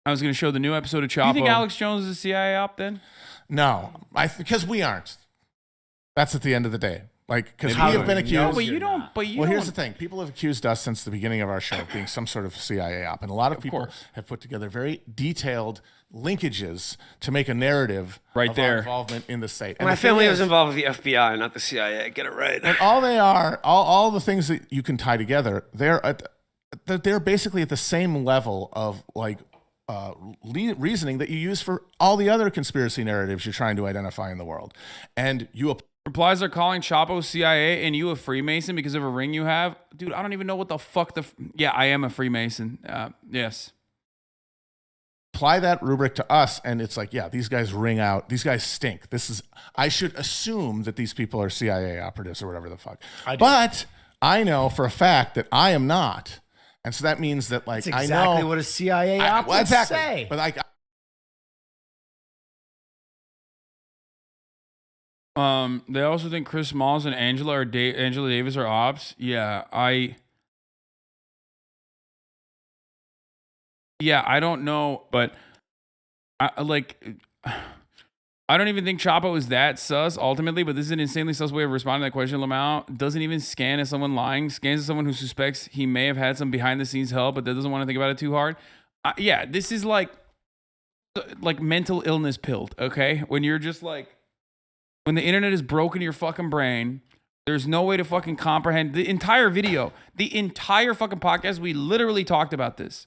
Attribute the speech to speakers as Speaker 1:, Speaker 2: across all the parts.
Speaker 1: I was going to show the new episode of Chapo. Do you think Alex Jones is a CIA op then?
Speaker 2: No, because we aren't. That's at the end of the day. Like, because we have been accused. No,
Speaker 1: but you don't.
Speaker 2: Well, here's the thing. People have accused us since the beginning of our show of being some sort of CIA op. And a lot of people have put together very detailed linkages to make a narrative of our involvement in the state. And
Speaker 3: my family was involved with the FBI, not the CIA. Get it right.
Speaker 2: And all they are, all the things that you can tie together, they're basically at the same level of like reasoning that you use for all the other conspiracy narratives you're trying to identify in the world. And you
Speaker 1: replies are calling Chapo CIA and you a Freemason because of a ring you have. Dude, I don't even know what the fuck yeah, I am a Freemason. Yes.
Speaker 2: Apply that rubric to us and it's like, yeah, these guys ring out. These guys stink. I should assume that these people are CIA operatives or whatever the fuck. But I know for a fact that I am not. And so that means that like,
Speaker 4: that's exactly what a CIA op would say.
Speaker 2: But like,
Speaker 1: they also think Chris Smalls and Angela Davis are ops. Yeah, I don't know, but I don't even think Chapo is that sus ultimately, but this is an insanely sus way of responding to that question. Lamau doesn't even scan as someone lying, scans as someone who suspects he may have had some behind the scenes help, but that doesn't want to think about it too hard. Yeah, this is like mental illness pilled, okay? When you're just like, when the internet is broken your fucking brain, there's no way to fucking comprehend the entire video, the entire fucking podcast. We literally talked about this.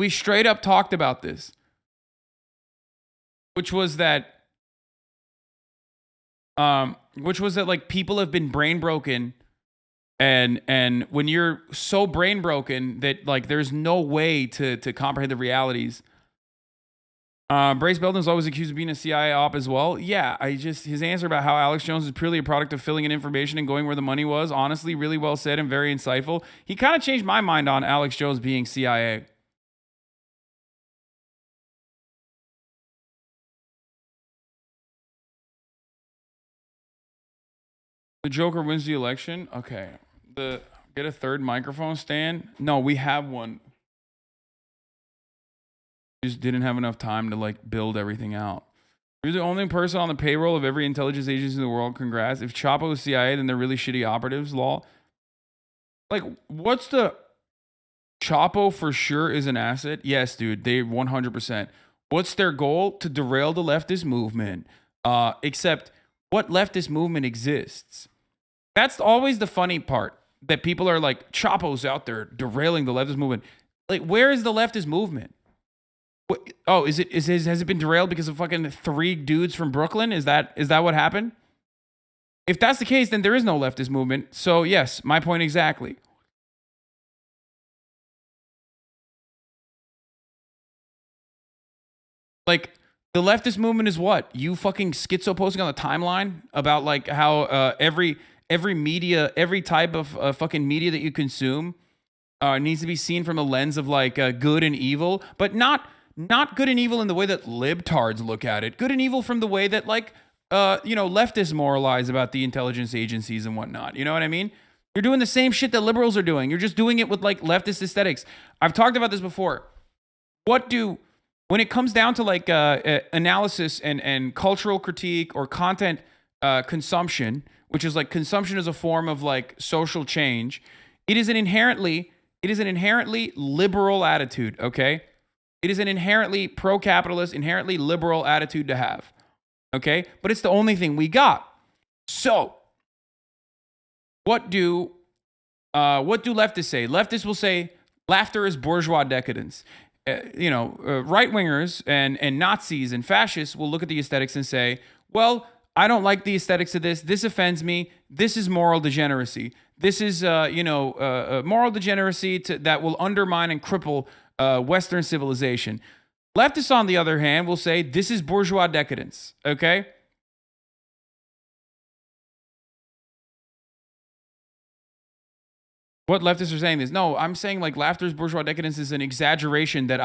Speaker 1: We straight up talked about this, which was that like people have been brain broken, and when you're so brain broken that like there's no way to comprehend the realities. Brace Belden's always accused of being a CIA op as well. Yeah, his answer about how Alex Jones is purely a product of filling in information and going where the money was, honestly, really well said and very insightful. He kind of changed my mind on Alex Jones being CIA. The Joker wins the election. Okay. Get a third microphone stand. No, we have one. Just didn't have enough time to like build everything out. You're the only person on the payroll of every intelligence agency in the world. Congrats. If Chapo is CIA, then they're really shitty operatives. Law. Like, what's the Chapo for sure is an asset? Yes, dude. They 100%. What's their goal? To derail the leftist movement. Except what leftist movement exists? That's always the funny part. That people are like, Chapo's out there derailing the leftist movement. Like, where is the leftist movement? Oh, has it been derailed because of fucking 3 dudes from Brooklyn? Is that what happened? If that's the case, then there is no leftist movement. So yes, my point exactly. Like, the leftist movement is what? You fucking schizo posting on the timeline about like how every media, every type of fucking media that you consume needs to be seen from a lens of like good and evil, but not good and evil in the way that libtards look at it. Good and evil from the way that like, leftists moralize about the intelligence agencies and whatnot. You know what I mean? You're doing the same shit that liberals are doing. You're just doing it with like leftist aesthetics. I've talked about this before. When it comes down to like analysis and cultural critique or content consumption, which is like consumption as a form of like social change, it is an inherently liberal attitude, okay? It is an inherently pro-capitalist, inherently liberal attitude to have, okay? But it's the only thing we got. So, what do leftists say? Leftists will say laughter is bourgeois decadence. Right-wingers and Nazis and fascists will look at the aesthetics and say, well, I don't like the aesthetics of this. This offends me. This is moral degeneracy. This is, moral degeneracy that will undermine and cripple Western civilization. Leftists, on the other hand, will say this is bourgeois decadence, okay? What leftists are saying is, no, I'm saying like laughter's bourgeois decadence is an exaggeration that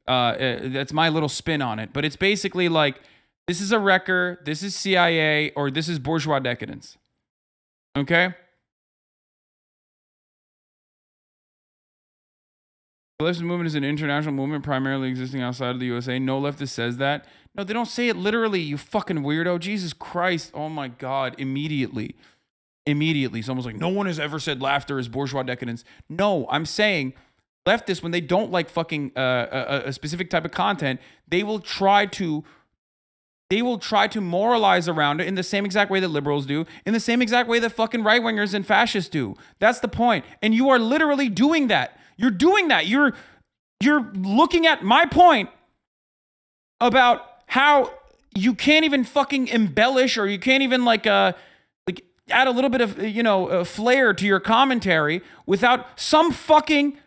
Speaker 1: that's my little spin on it. But it's basically like, this is a wrecker, this is CIA, or this is bourgeois decadence. Okay? The leftist movement is an international movement primarily existing outside of the USA. No leftist says that. No, they don't say it literally, you fucking weirdo. Jesus Christ. Oh my God. Immediately. Someone's like, no one has ever said laughter is bourgeois decadence. No, I'm saying leftists, when they don't like fucking a specific type of content, they will try to moralize around it in the same exact way that liberals do, in the same exact way that fucking right-wingers and fascists do. That's the point. And you are literally doing that. You're doing that. You're looking at my point about how you can't even fucking embellish, or you can't even like add a little bit of flair to your commentary without some fucking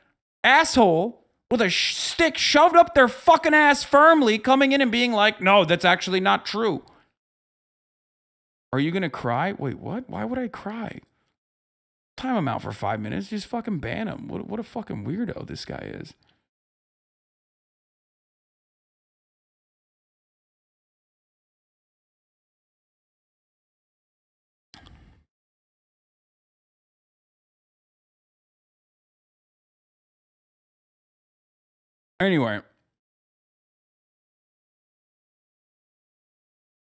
Speaker 1: asshole with a stick shoved up their fucking ass firmly coming in and being like, no, that's actually not true. Are you gonna cry? Wait, what? Why would I cry? Time him out for 5 minutes. Just fucking ban him. What a fucking weirdo this guy is. Anyway.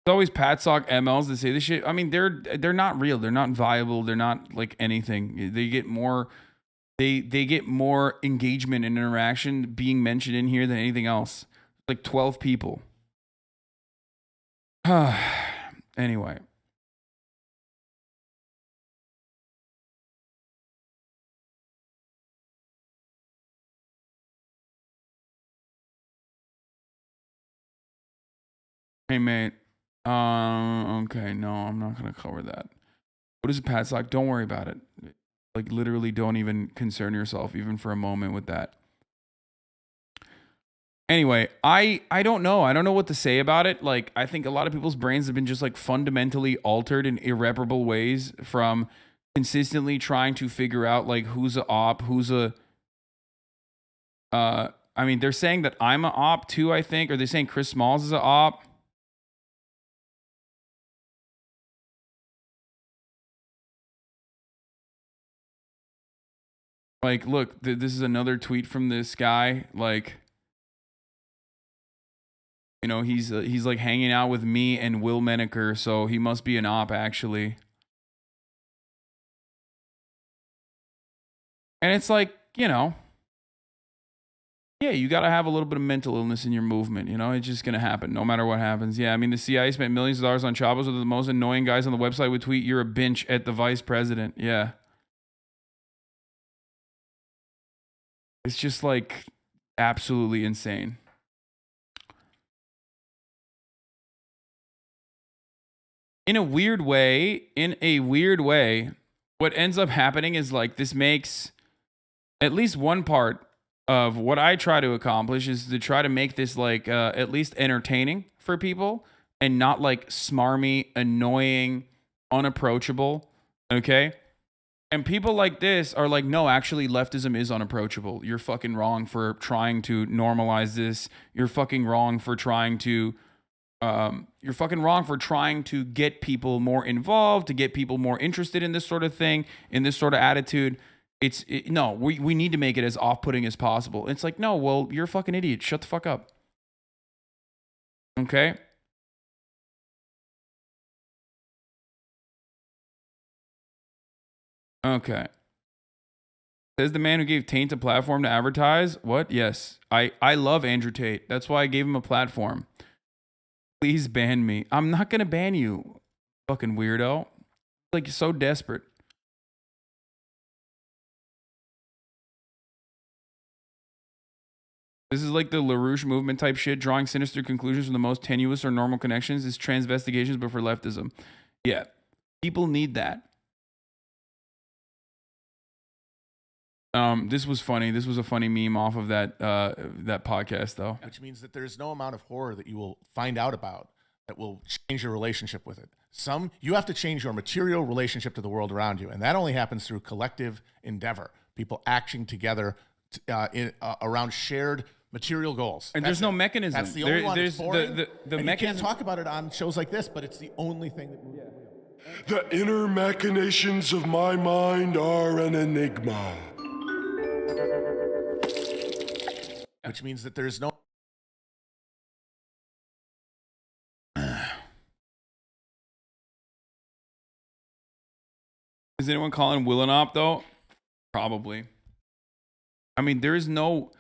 Speaker 1: There's always Patsock MLs that say this shit. I mean, they're not real. They're not viable. They're not like anything. They get more they get more engagement and interaction being mentioned in here than anything else. Like 12 people. Anyway. Hey, mate. Okay, no, I'm not gonna cover that. What is a padlock? Don't worry about it. Like, literally, don't even concern yourself, even for a moment, with that. Anyway, I don't know. I don't know what to say about it. Like, I think a lot of people's brains have been just like fundamentally altered in irreparable ways from consistently trying to figure out like who's a op, who's a. I mean, they're saying that I'm a op too. I think, or they're saying Chris Smalls is a op. Like, look, this is another tweet from this guy. Like, you know, he's like hanging out with me and Will Menaker, so he must be an op, actually. And it's like, you know, yeah, you got to have a little bit of mental illness in your movement. You know, it's just going to happen no matter what happens. Yeah, I mean, the CIA spent millions of dollars on Chapos, so the most annoying guys on the website would tweet, "You're a bench at the vice president." Yeah. It's just like absolutely insane. In a weird way, what ends up happening is like this makes at least one part of what I try to accomplish is to try to make this like at least entertaining for people and not like smarmy, annoying, unapproachable. Okay? And people like this are like, no, actually, leftism is unapproachable. You're fucking wrong for trying to normalize this. You're fucking wrong for trying to, get people more involved, to get people more interested in this sort of thing, in this sort of attitude. No, we need to make it as off-putting as possible. It's like, no, well, you're a fucking idiot. Shut the fuck up. Okay? Okay. Says the man who gave Taint a platform to advertise. What? Yes. I love Andrew Tate. That's why I gave him a platform. Please ban me. I'm not going to ban you, fucking weirdo. Like, you're so desperate. This is like the LaRouche movement type shit, drawing sinister conclusions from the most tenuous or normal connections. Is transvestigations, but for leftism. Yeah. People need that. This was funny. This was a funny meme off of that podcast, though.
Speaker 2: Which means that there's no amount of horror that you will find out about that will change your relationship with it. You have to change your material relationship to the world around you, and that only happens through collective endeavor. People acting together around shared material goals.
Speaker 1: And there's no mechanism.
Speaker 2: That's the only one.
Speaker 1: There's the mechanism.
Speaker 2: You can't talk about it on shows like this, but it's the only thing that moves.
Speaker 5: The inner machinations of my mind are an enigma.
Speaker 2: which means that there's no.
Speaker 1: Is anyone calling Will an op though? Probably. I mean, there is no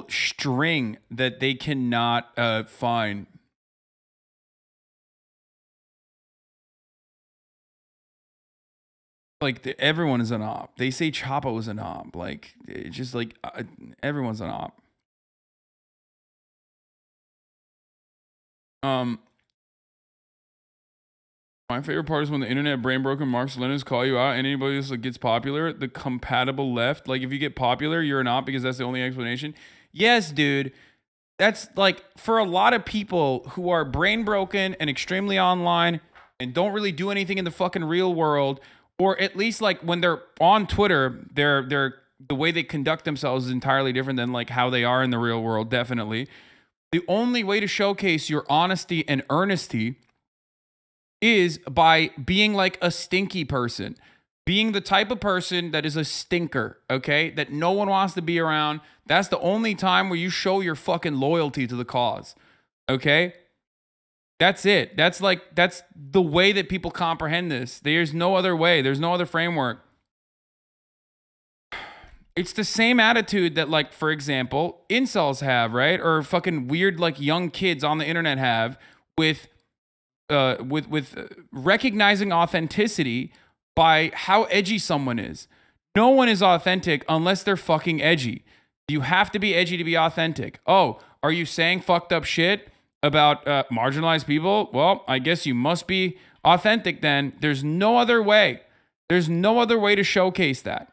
Speaker 1: string that they cannot find. Like everyone is an op. They say Chapo is an op. Like it's just like everyone's an op. My favorite part is when the internet brain broken Marx Lenin's call you out. Anybody else that gets popular, the compatible left. Like if you get popular, you're an op because that's the only explanation. Yes, dude. That's like for a lot of people who are brain broken and extremely online and don't really do anything in the fucking real world, or at least like when they're on Twitter, they're the way they conduct themselves is entirely different than like how they are in the real world. Definitely. The only way to showcase your honesty and earnesty is by being like a stinky person, being the type of person that is a stinker, okay? That no one wants to be around. That's the only time where you show your fucking loyalty to the cause, okay? That's it. That's the way that people comprehend this. There's no other way. There's no other framework. It's the same attitude that, like, for example, incels have, right? Or fucking weird, like, young kids on the internet have with recognizing authenticity by how edgy someone is. No one is authentic unless they're fucking edgy. You have to be edgy to be authentic. Oh, are you saying fucked up shit about marginalized people? Well, I guess you must be authentic then. There's no other way. There's no other way to showcase that.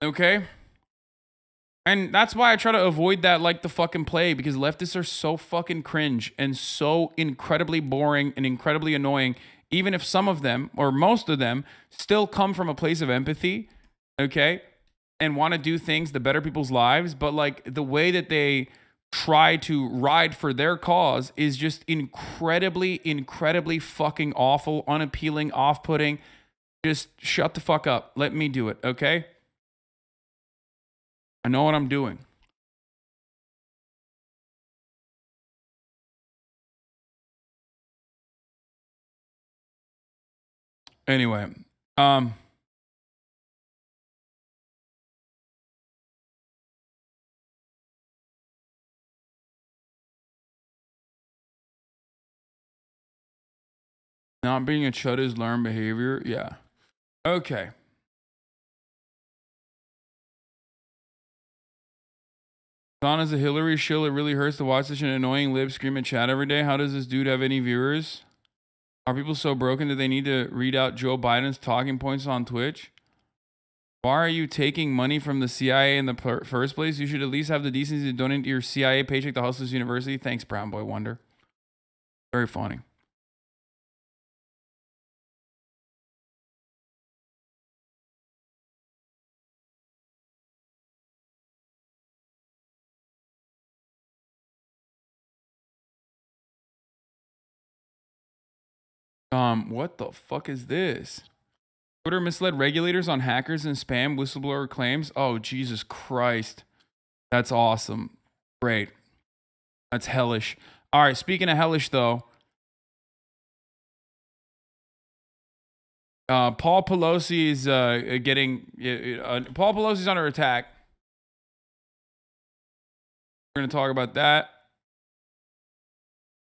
Speaker 1: Okay? And that's why I try to avoid that like the fucking plague, because leftists are so fucking cringe and so incredibly boring and incredibly annoying, even if some of them, or most of them, still come from a place of empathy, okay, and want to do things to better people's lives. But like the way that they try to ride for their cause is just incredibly, incredibly fucking awful, unappealing, off-putting. Just shut the fuck up. Let me do it, okay? I know what I'm doing. Anyway, Paul not being a chud is learned behavior. Yeah. Okay. Don is a Hillary shill. It really hurts to watch such an annoying lib scream and chat every day. How does this dude have any viewers? Are people so broken that they need to read out Joe Biden's talking points on Twitch? Why are you taking money from the CIA in the first place? You should at least have the decency to donate your CIA paycheck to Hustlers University. Thanks, Brown Boy Wonder. Very funny. What the fuck is this? Twitter misled regulators on hackers and spam whistleblower claims. Oh, Jesus Christ. That's awesome. Great. That's hellish. All right, speaking of hellish, though, Paul Pelosi is Paul Pelosi's under attack. We're going to talk about that.